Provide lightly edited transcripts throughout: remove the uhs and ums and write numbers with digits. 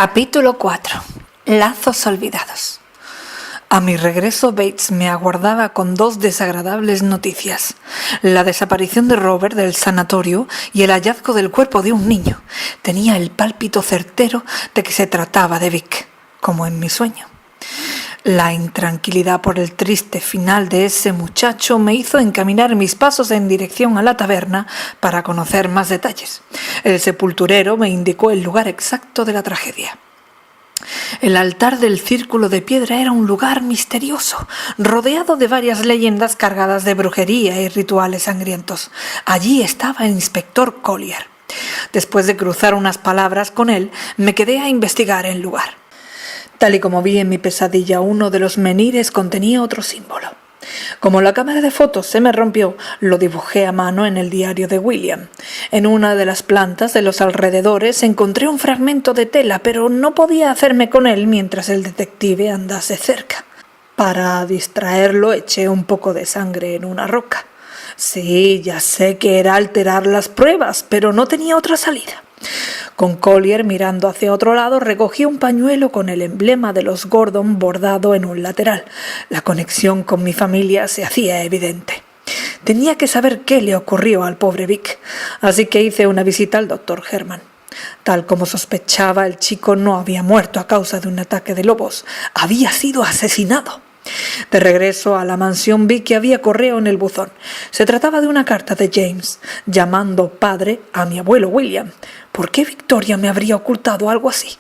Capítulo 4. Lazos olvidados. A mi regreso, Bates me aguardaba con dos desagradables noticias: la desaparición de Robert del sanatorio y el hallazgo del cuerpo de un niño. Tenía el pálpito certero de que se trataba de Vic, como en mi sueño. La intranquilidad por el triste final de ese muchacho me hizo encaminar mis pasos en dirección a la taberna para conocer más detalles. El sepulturero me indicó el lugar exacto de la tragedia. El altar del círculo de piedra era un lugar misterioso, rodeado de varias leyendas cargadas de brujería y rituales sangrientos. Allí estaba el inspector Collier. Después de cruzar unas palabras con él, me quedé a investigar el lugar. Tal y como vi en mi pesadilla, uno de los menhires contenía otro símbolo. Como la cámara de fotos se me rompió, lo dibujé a mano en el diario de William. En una de las plantas de los alrededores encontré un fragmento de tela, pero no podía hacerme con él mientras el detective andase cerca. Para distraerlo, eché un poco de sangre en una roca. Sí, ya sé que era alterar las pruebas, pero no tenía otra salida. Con Collier mirando hacia otro lado, recogí un pañuelo con el emblema de los Gordon bordado en un lateral. La conexión con mi familia se hacía evidente. Tenía que saber qué le ocurrió al pobre Vic, así que hice una visita al doctor Herman. Tal como sospechaba, el chico no había muerto a causa de un ataque de lobos. Había sido asesinado. De regreso a la mansión vi que había correo en el buzón. Se trataba de una carta de James, llamando padre a mi abuelo William. ¿Por qué Victoria me habría ocultado algo así?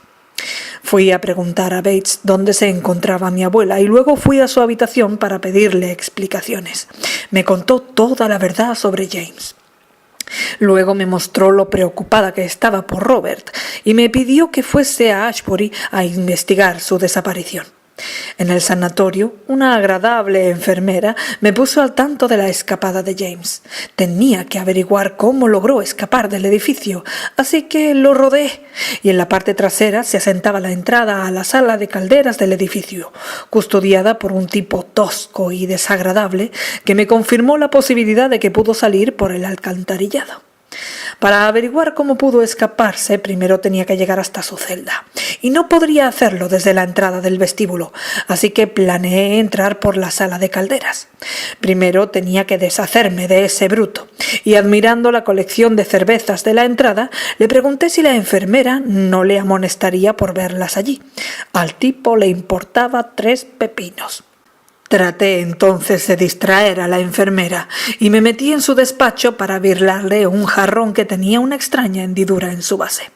Fui a preguntar a Bates dónde se encontraba mi abuela y luego fui a su habitación para pedirle explicaciones. Me contó toda la verdad sobre James. Luego me mostró lo preocupada que estaba por Robert y me pidió que fuese a Ashbury a investigar su desaparición. En el sanatorio, una agradable enfermera me puso al tanto de la escapada de James. Tenía que averiguar cómo logró escapar del edificio, así que lo rodeé, y en la parte trasera se asentaba la entrada a la sala de calderas del edificio, custodiada por un tipo tosco y desagradable que me confirmó la posibilidad de que pudo salir por el alcantarillado. Para averiguar cómo pudo escaparse, primero tenía que llegar hasta su celda, y no podría hacerlo desde la entrada del vestíbulo, así que planeé entrar por la sala de calderas. Primero tenía que deshacerme de ese bruto, y admirando la colección de cervezas de la entrada, le pregunté si la enfermera no le amonestaría por verlas allí. Al tipo le importaba 3 pepinos. Traté entonces de distraer a la enfermera y me metí en su despacho para birlarle un jarrón que tenía una extraña hendidura en su base.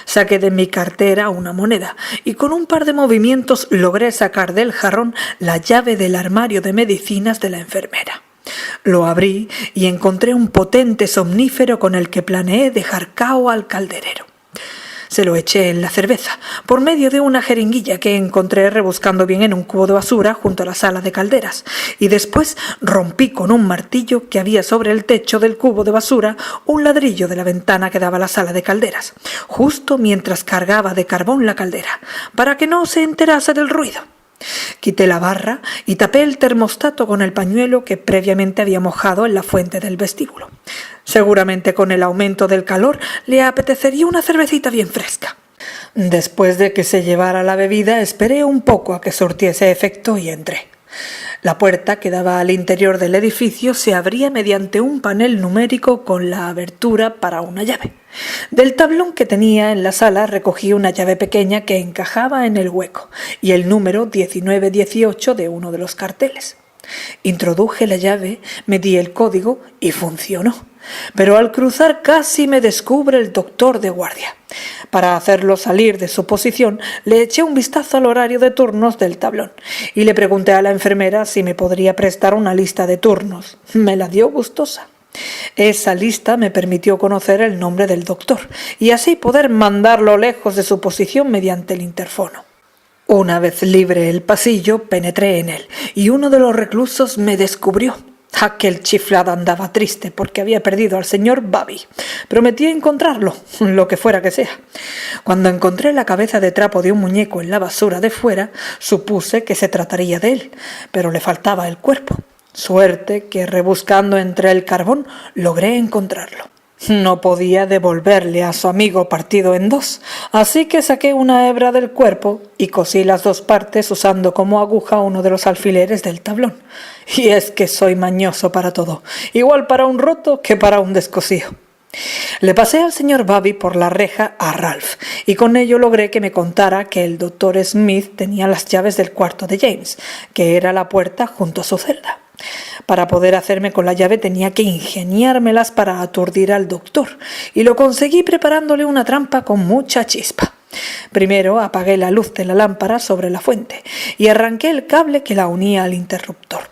Saqué de mi cartera una moneda y con un par de movimientos logré sacar del jarrón la llave del armario de medicinas de la enfermera. Lo abrí y encontré un potente somnífero con el que planeé dejar cao al calderero. Se lo eché en la cerveza, por medio de una jeringuilla que encontré rebuscando bien en un cubo de basura junto a la sala de calderas, y después rompí con un martillo que había sobre el techo del cubo de basura un ladrillo de la ventana que daba a la sala de calderas, justo mientras cargaba de carbón la caldera, para que no se enterase del ruido. Quité la barra y tapé el termostato con el pañuelo que previamente había mojado en la fuente del vestíbulo. Seguramente con el aumento del calor le apetecería una cervecita bien fresca. Después de que se llevara la bebida, esperé un poco a que surtiese efecto y entré. La puerta que daba al interior del edificio se abría mediante un panel numérico con la abertura para una llave. Del tablón que tenía en la sala recogí una llave pequeña que encajaba en el hueco y el número 1918 de uno de los carteles. Introduje la llave, medí el código y funcionó. Pero al cruzar casi me descubre el doctor de guardia. Para hacerlo salir de su posición, le eché un vistazo al horario de turnos del tablón y le pregunté a la enfermera si me podría prestar una lista de turnos. Me la dio gustosa. Esa lista me permitió conocer el nombre del doctor y así poder mandarlo lejos de su posición mediante el interfono. Una vez libre el pasillo, penetré en él y uno de los reclusos me descubrió. Aquel chiflado andaba triste porque había perdido al señor Bobby. Prometí encontrarlo, lo que fuera que sea. Cuando encontré la cabeza de trapo de un muñeco en la basura de fuera, supuse que se trataría de él, pero le faltaba el cuerpo. Suerte que rebuscando entre el carbón logré encontrarlo. No podía devolverle a su amigo partido en dos, así que saqué una hebra del cuerpo y cosí las dos partes usando como aguja uno de los alfileres del tablón. Y es que soy mañoso para todo, igual para un roto que para un descosido. Le pasé al señor Bobby por la reja a Ralph, y con ello logré que me contara que el doctor Smith tenía las llaves del cuarto de James, que era la puerta junto a su celda. Para poder hacerme con la llave tenía que ingeniármelas para aturdir al doctor, y lo conseguí preparándole una trampa con mucha chispa. Primero apagué la luz de la lámpara sobre la fuente y arranqué el cable que la unía al interruptor.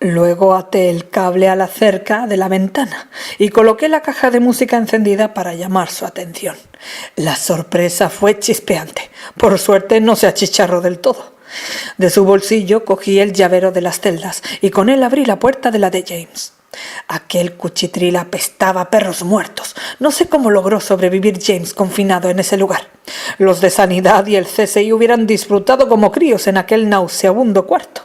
Luego até el cable a la cerca de la ventana y coloqué la caja de música encendida para llamar su atención. La sorpresa fue chispeante. Por suerte no se achicharró del todo. De su bolsillo cogí el llavero de las celdas y con él abrí la puerta de la de James. Aquel cuchitril apestaba a perros muertos. No sé cómo logró sobrevivir James confinado en ese lugar. Los de Sanidad y el CSI hubieran disfrutado como críos en aquel nauseabundo cuarto.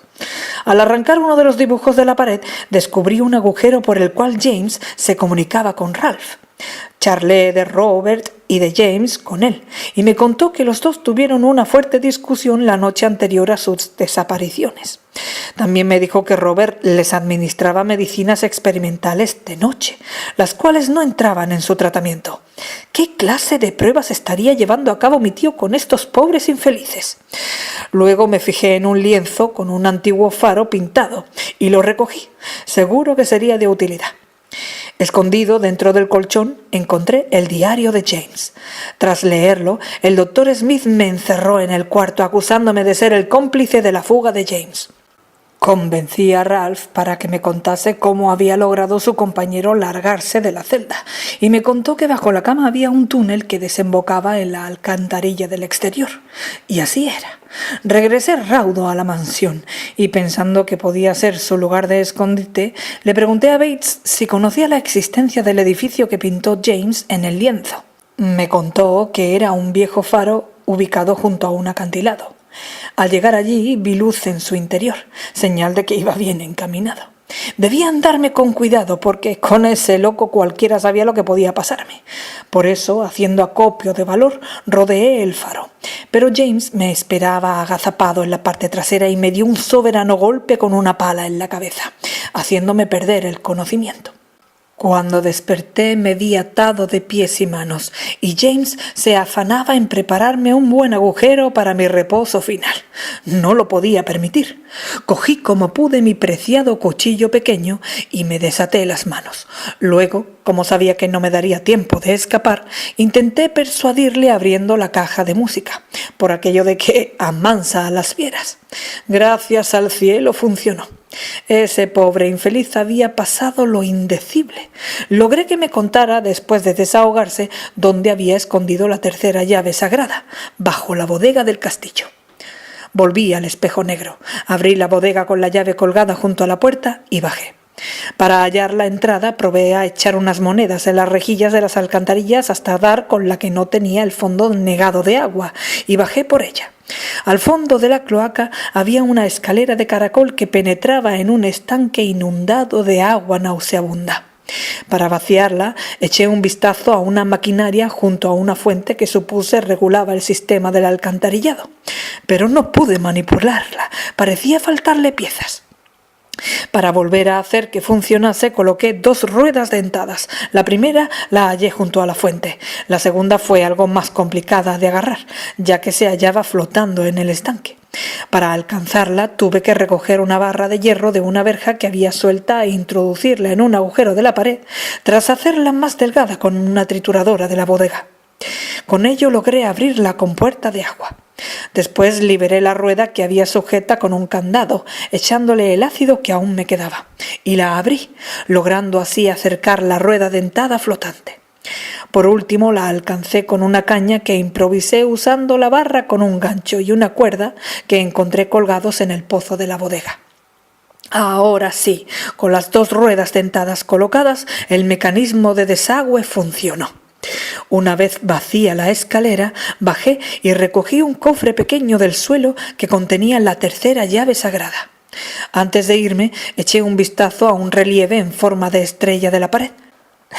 Al arrancar uno de los dibujos de la pared, descubrí un agujero por el cual James se comunicaba con Ralph. Charlé de Robert y de James con él, y me contó que los dos tuvieron una fuerte discusión la noche anterior a sus desapariciones. También me dijo que Robert les administraba medicinas experimentales de noche, las cuales no entraban en su tratamiento. ¿Qué clase de pruebas estaría llevando a cabo mi tío con estos pobres infelices? Luego me fijé en un lienzo con un antiguo faro pintado y lo recogí. Seguro que sería de utilidad. Escondido dentro del colchón encontré el diario de James. Tras leerlo, el doctor Smith me encerró en el cuarto acusándome de ser el cómplice de la fuga de James. Convencí a Ralph para que me contase cómo había logrado su compañero largarse de la celda, y me contó que bajo la cama había un túnel que desembocaba en la alcantarilla del exterior. Y así era. Regresé raudo a la mansión, y pensando que podía ser su lugar de escondite, le pregunté a Bates si conocía la existencia del edificio que pintó James en el lienzo. Me contó que era un viejo faro ubicado junto a un acantilado. Al llegar allí vi luz en su interior, señal de que iba bien encaminado. Debía andarme con cuidado porque con ese loco cualquiera sabía lo que podía pasarme. Por eso, haciendo acopio de valor, rodeé el faro. Pero James me esperaba agazapado en la parte trasera y me dio un soberano golpe con una pala en la cabeza, haciéndome perder el conocimiento. Cuando desperté me vi atado de pies y manos, y James se afanaba en prepararme un buen agujero para mi reposo final. No lo podía permitir. Cogí como pude mi preciado cuchillo pequeño y me desaté las manos. Luego, como sabía que no me daría tiempo de escapar, intenté persuadirle abriendo la caja de música, por aquello de que amansa a las fieras. Gracias al cielo funcionó. Ese pobre infeliz había pasado lo indecible. Logré que me contara, después de desahogarse, dónde había escondido la tercera llave sagrada, bajo la bodega del castillo. Volví al espejo negro, abrí la bodega con la llave colgada junto a la puerta y bajé. Para hallar la entrada probé a echar unas monedas en las rejillas de las alcantarillas hasta dar con la que no tenía el fondo negado de agua, y bajé por ella. Al fondo de la cloaca había una escalera de caracol que penetraba en un estanque inundado de agua nauseabunda. Para vaciarla, eché un vistazo a una maquinaria junto a una fuente que supuse regulaba el sistema del alcantarillado. Pero no pude manipularla, parecía faltarle piezas. Para volver a hacer que funcionase coloqué 2 ruedas dentadas. La primera la hallé junto a la fuente. La segunda fue algo más complicada de agarrar, ya que se hallaba flotando en el estanque. Para alcanzarla tuve que recoger una barra de hierro de una verja que había suelta e introducirla en un agujero de la pared, tras hacerla más delgada con una trituradora de la bodega. Con ello logré abrir la compuerta de agua. Después liberé la rueda que había sujeta con un candado, echándole el ácido que aún me quedaba, y la abrí, logrando así acercar la rueda dentada flotante. Por último la alcancé con una caña que improvisé usando la barra con un gancho y una cuerda que encontré colgados en el pozo de la bodega. Ahora sí, con las 2 ruedas dentadas colocadas, el mecanismo de desagüe funcionó. Una vez vacía la escalera, bajé y recogí un cofre pequeño del suelo que contenía la tercera llave sagrada. Antes de irme, eché un vistazo a un relieve en forma de estrella de la pared.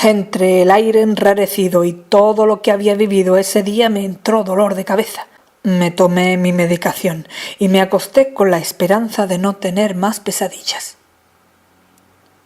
Entre el aire enrarecido y todo lo que había vivido ese día me entró dolor de cabeza. Me tomé mi medicación y me acosté con la esperanza de no tener más pesadillas.